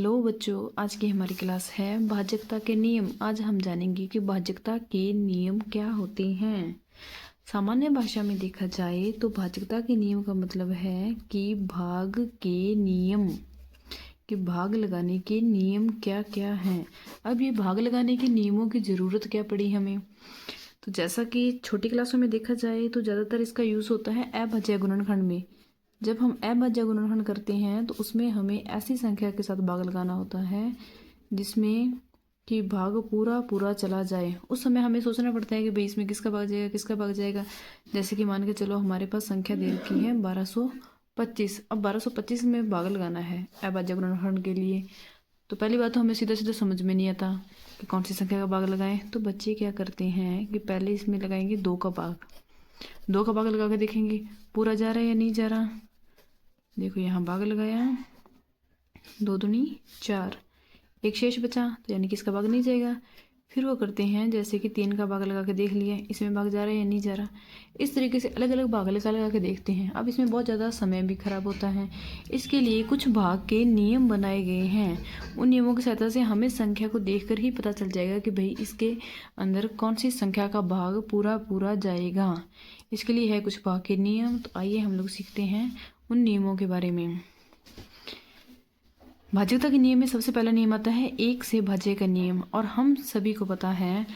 Hello बच्चों, आज की हमारी क्लास है भाज्यता के नियम। आज हम जानेंगे कि भाज्यता के नियम क्या होते हैं। सामान्य भाषा में देखा जाए तो भाज्यता के नियम का मतलब है कि भाग के नियम, कि भाग लगाने के नियम क्या क्या हैं। अब ये भाग लगाने के नियमों की ज़रूरत क्या पड़ी हमें, तो जैसा कि छोटी क्लासों में देखा जाए तो ज़्यादातर इसका यूज़ होता है अभाज्य गुणनखंड में। जब हम अभाज्य गुणनखंड करते हैं तो उसमें हमें ऐसी संख्या के साथ भाग लगाना होता है जिसमें कि भाग पूरा पूरा चला जाए। उस समय हमें सोचना पड़ता है कि भाई इसमें किसका भाग जाएगा, किसका भाग जाएगा। जैसे कि मान के चलो हमारे पास संख्या दे रखी है 1225। अब 1225 में भाग लगाना है अभाज्य गुणनखंड के लिए। तो पहली बात तो हमें सीधा सीधा समझ में नहीं आता कि कौन सी संख्या का भाग लगाएं। तो बच्चे क्या करते हैं कि पहले इसमें लगाएंगे 2 का भाग। 2 का भाग लगा के देखेंगे पूरा जा रहा है या नहीं जा रहा। देखो यहाँ भाग लगाया, 2 दूनी 4, एक शेष बचा तो यानी कि इसका भाग नहीं जाएगा। फिर वो करते हैं जैसे कि 3 का भाग लगा के देख लिया, इसमें भाग जा रहा है या नहीं जा रहा। इस तरीके से अलग अलग भाग लगा के देखते हैं। अब इसमें बहुत ज़्यादा समय भी खराब होता है। इसके लिए कुछ भाग के नियम बनाए गए हैं। उन नियमों की सहायता से हमें संख्या को देखकर ही पता चल जाएगा कि भाई इसके अंदर कौन सी संख्या का भाग पूरा पूरा जाएगा। इसके लिए है कुछ भाग के नियम। तो आइए हम लोग सीखते हैं उन नियमों के बारे में। भाज्यता के नियम में सबसे पहला नियम आता है 1 से भाज्य का नियम। और हम सभी को पता है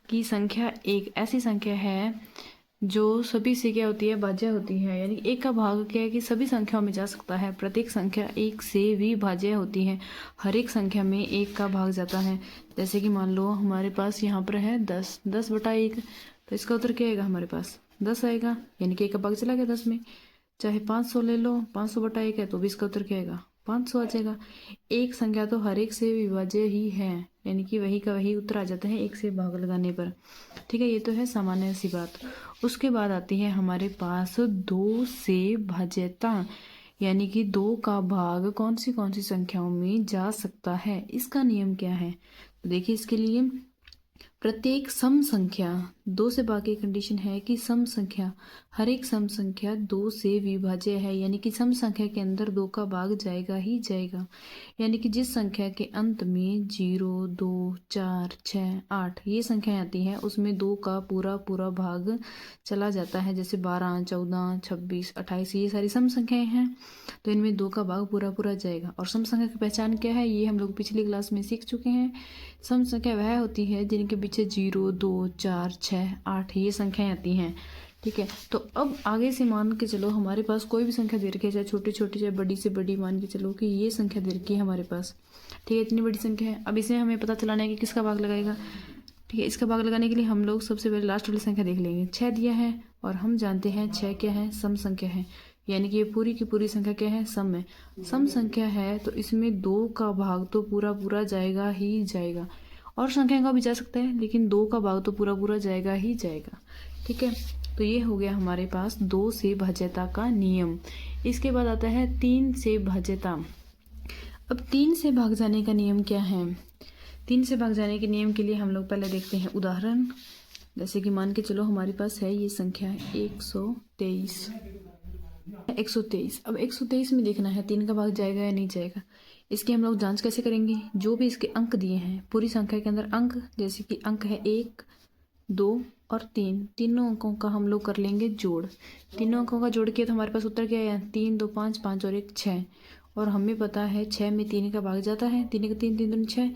कि संख्या एक ऐसी संख्या है जो सभी से क्या होती है, भाज्य होती है। यानी 1 का भाग क्या है कि सभी संख्याओं में जा सकता है। प्रत्येक संख्या 1 से भी भाज्य होती है। हर एक संख्या में 1 का भाग जाता है। जैसे कि मान लो हमारे पास यहाँ पर है 10, 10/1, तो इसका उत्तर क्या आएगा, हमारे पास 10 आएगा। यानी कि 1 का भाग चला गया 10 में। चाहे 500 ले लो, 500/1 है तो भी इसका उत्तर क्या आएगा, 500 आ जाएगा। एक संख्या तो हर एक से विभाज्य ही है, यानी कि वही का वही उत्तर आ जाता है 1 से भाग लगाने पर। ठीक है, ये तो है सामान्य सी बात। उसके बाद आती है हमारे पास 2 से भाज्यता, यानी कि 2 का भाग कौन सी संख्याओं में जा सकता है। इसका नियम क्या है, तो देखिए इसके लिए प्रत्येक सम संख्या 2 से भाग की कंडीशन है कि सम संख्या, हर एक सम संख्या 2 से विभाज्य है। यानी कि सम संख्या के अंदर 2 का भाग जाएगा ही जाएगा। यानी कि जिस संख्या के अंत में 0, 2, 4, 6, 8 ये संख्याएं आती हैं उसमें 2 का पूरा पूरा भाग चला जाता है। जैसे 12, 14, 26, 28 ये सारी सम संख्याएं हैं, तो इनमें 2 का भाग पूरा पूरा जाएगा। और सम संख्या की पहचान क्या है, ये हम लोग पिछली क्लास में सीख चुके हैं। सम संख्या वह होती है जिनके पीछे 0, 2, 4, 6, 8 ये संख्याएं आती हैं। ठीक है, तो अब आगे से मान के चलो हमारे पास कोई भी संख्या दे रखी है, चाहे छोटी छोटी चाहे बड़ी से बड़ी, मान के चलो कि ये संख्या दे रखी है हमारे पास। ठीक है, इतनी बड़ी संख्या है। अब इसमें हमें पता चलाना है कि किसका भाग लगाएगा। ठीक है, इसका भाग लगाने के लिए हम लोग सबसे पहले लास्ट वाली संख्या देख लेंगे। 6 दिया है और हम जानते हैं 6 क्या है, सम संख्या है। यानी कि ये पूरी की पूरी संख्या क्या है, सम है। सम संख्या है तो इसमें 2 का भाग तो पूरा पूरा जाएगा ही जाएगा। और संख्या का भी जा सकता है लेकिन 2 का भाग तो पूरा पूरा जाएगा ही जाएगा। ठीक है, तो ये हो गया हमारे पास 2 से भाज्यता का नियम। इसके बाद आता है 3 से भाज्यता। अब 3 से भाग जाने का नियम क्या है। 3 से भाग जाने के नियम के लिए हम लोग पहले देखते हैं उदाहरण। जैसे कि मान के चलो हमारे पास है ये संख्या 123। अब 123 में देखना है 3 का भाग जाएगा या नहीं जाएगा। इसकी हम लोग जांच कैसे करेंगे, जो भी इसके अंक दिए हैं पूरी संख्या के अंदर अंक, जैसे कि अंक है 1, 2 और 3, तीनों अंकों का हम लोग कर लेंगे जोड़। तीनों अंकों का जोड़ किया तो हमारे पास उत्तर क्या है, 3, 2, 5, 5 और 1 6। और हमें पता है 6 में 3 का भाग जाता है, 3 का 3, 3 दूनी 6,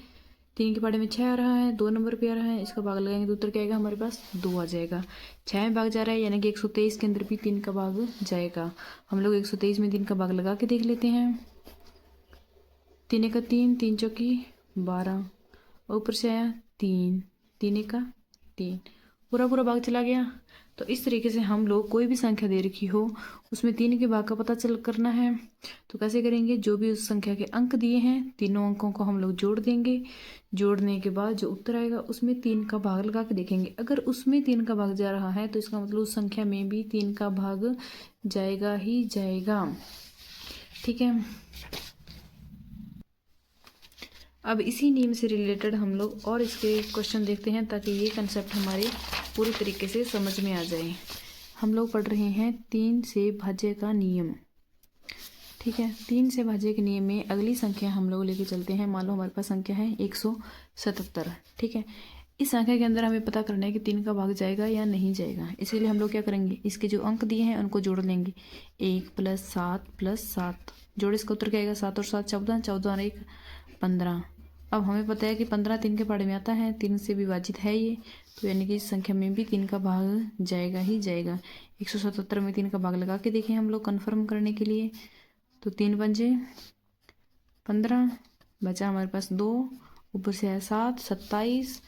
3 के पहाड़े में 6 आ रहा है, 2 नंबर पे आ रहा है। इसका भाग लगाएंगे तो उत्तर क्या आएगा, हमारे पास 2 आ जाएगा। 6 में भाग जा रहा है यानी कि 123 के अंदर भी 3 का भाग जाएगा। हम लोग 123 में 3 का भाग लगा के देख लेते हैं। 3 का 3, 3 चौकी 12, ऊपर से आया 3, 3 का 3, पूरा पूरा भाग चला गया। तो इस तरीके से हम लोग कोई भी संख्या दे रखी हो उसमें 3 के भाग का पता चल करना है। तो कैसे करेंगे, जो भी उस संख्या के अंक दिए हैं तीनों अंकों को हम लोग जोड़ देंगे। जोड़ने के बाद जो उत्तर आएगा उसमें 3 का भाग लगा के देखेंगे। अगर उसमें 3 का भाग जा रहा है तो इसका मतलब उस संख्या में भी 3 का भाग जाएगा ही जाएगा। ठीक है, अब इसी नियम से रिलेटेड हम लोग और इसके क्वेश्चन देखते हैं ताकि ये कंसेप्ट हमारे पूरी तरीके से समझ में आ जाए। हम लोग पढ़ रहे हैं 3 से भाज्य का नियम। ठीक है, 3 से भाज्य के नियम में अगली संख्या हम लोग लेके चलते हैं। मान लो हमारे पास संख्या है 177। ठीक है, इस संख्या के अंदर हमें पता करना है कि 3 का भाग जाएगा या नहीं जाएगा। इसीलिए हम लोग क्या करेंगे, इसके जो अंक दिए हैं उनको जोड़ लेंगे। 1 + 7 + 7 जोड़, इसका उत्तर क्या आएगा, 7 और 7 14, 14 और 1 15। अब हमें पता है कि 15 3 के पहाड़े में आता है, 3 से विभाजित है ये, तो यानी कि इस संख्या में भी 3 का भाग जाएगा ही जाएगा। 177 में 3 का भाग लगा के देखें हम लोग कन्फर्म करने के लिए, तो 3 पंजे 15, बचा हमारे पास 2, ऊपर से है 7 27,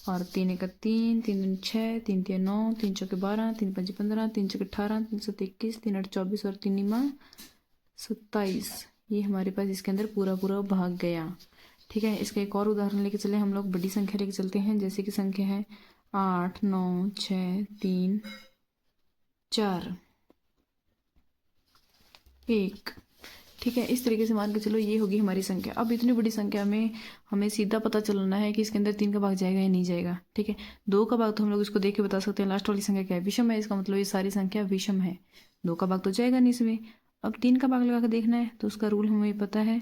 और 3 1 3, 3 2 6, 3 3 9, 3 4 12, 3 5 15, 3 6 18, 3 7 21, 3 8 24 और 3 9 27। ये हमारे पास इसके अंदर पूरा पूरा भाग गया। ठीक है, इसका एक और उदाहरण लेके चले हम लोग, बड़ी संख्या लेके चलते हैं। जैसे कि संख्या है 8 9 6 3 4 1। ठीक है, इस तरीके से मान के चलो ये होगी हमारी संख्या। अब इतनी बड़ी संख्या में हमें सीधा पता चलना है कि इसके अंदर 3 का भाग जाएगा या नहीं जाएगा। ठीक है, 2 का भाग तो हम लोग इसको देख के बता सकते हैं। लास्ट वाली संख्या क्या है, विषम है, इसका मतलब ये सारी संख्या विषम है। 2 का भाग तो जाएगा नहीं इसमें। अब 3 का भाग लगा कर देखना है, तो उसका रूल हमें पता है।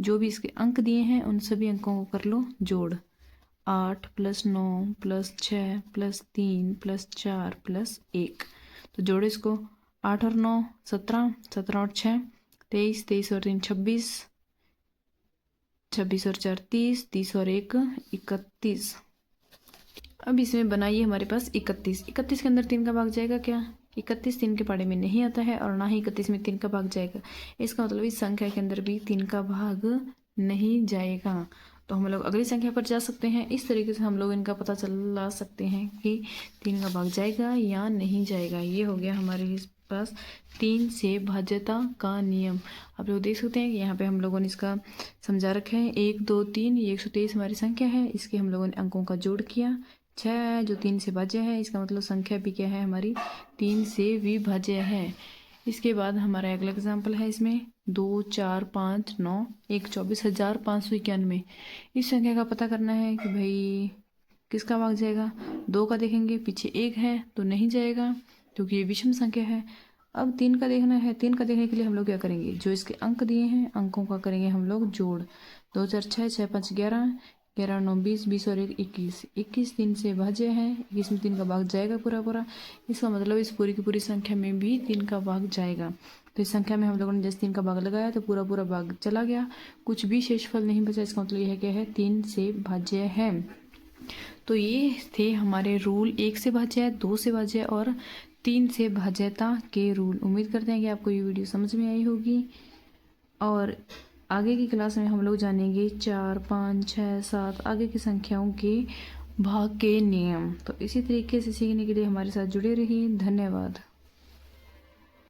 जो भी इसके अंक दिए हैं उन सभी अंकों को कर लो जोड़। 8 + 9 + 6 + 3 + 4 + 1, तो जोड़ो इसको। 8 और 9 17, 17 और 6 23, 23 और 3 26, 26 और 4 30, 30 और 1 31। अब इसमें बनाइए हमारे पास 31। 31 के अंदर 3 का भाग जाएगा क्या, 31 3 के पहाड़े में नहीं आता है, और ना ही 31 में 3 का भाग जाएगा। इसका मतलब इस संख्या के अंदर भी 3 का भाग नहीं जाएगा। तो हम लोग अगली संख्या पर जा सकते हैं। इस तरीके से हम लोग इनका पता चला सकते हैं कि 3 का भाग जाएगा या नहीं जाएगा। ये हो गया हमारे पास 3 से भाज्यता का नियम। आप लोग देख सकते हैं कि यहाँ पे हम लोगों ने इसका समझा रखा है। 1 2 3 ये 123 हमारी संख्या है, इसके हम लोगों ने अंकों का जोड़ किया। 6 जो 3 से भाज्य है, इसका मतलब संख्या भी क्या है हमारी, 3 से विभाज्य है। इसके बाद हमारा अगला एग्जाम्पल है इसमें 2 4 5 9 1 24,591। इस संख्या का पता करना है कि भाई किसका भाग जाएगा। 2 का देखेंगे, पीछे 1 है तो नहीं जाएगा क्योंकि ये विषम संख्या है। अब 3 का देखना है। 3 का देखने के लिए हम लोग क्या करेंगे, जो इसके अंक दिए हैं अंकों का करेंगे हम लोग जोड़। 2 4 6 6 5 11, 11 9 20, 20 और 1 21, 21 3 से भाज्य है, 21 में 3 का भाग जाएगा पूरा पूरा। इसका मतलब इस पूरी की पूरी संख्या में भी 3 का भाग जाएगा। तो इस संख्या में हम लोगों ने जैसे 3 का भाग लगाया तो पूरा पूरा भाग चला गया, कुछ भी शेषफल नहीं बचा। इसका मतलब यह क्या है, 3 से भाज्य है। तो ये थे हमारे रूल, 1 से भाज्य, 2 से भाज्य और 3 से भाज्यता के रूल। उम्मीद करते हैं कि आपको ये वीडियो समझ में आई होगी, और आगे की क्लास में हम लोग जानेंगे 4 5 6 7 आगे की संख्याओं के भाग के नियम। तो इसी तरीके से सीखने के लिए हमारे साथ जुड़े रहिए। धन्यवाद।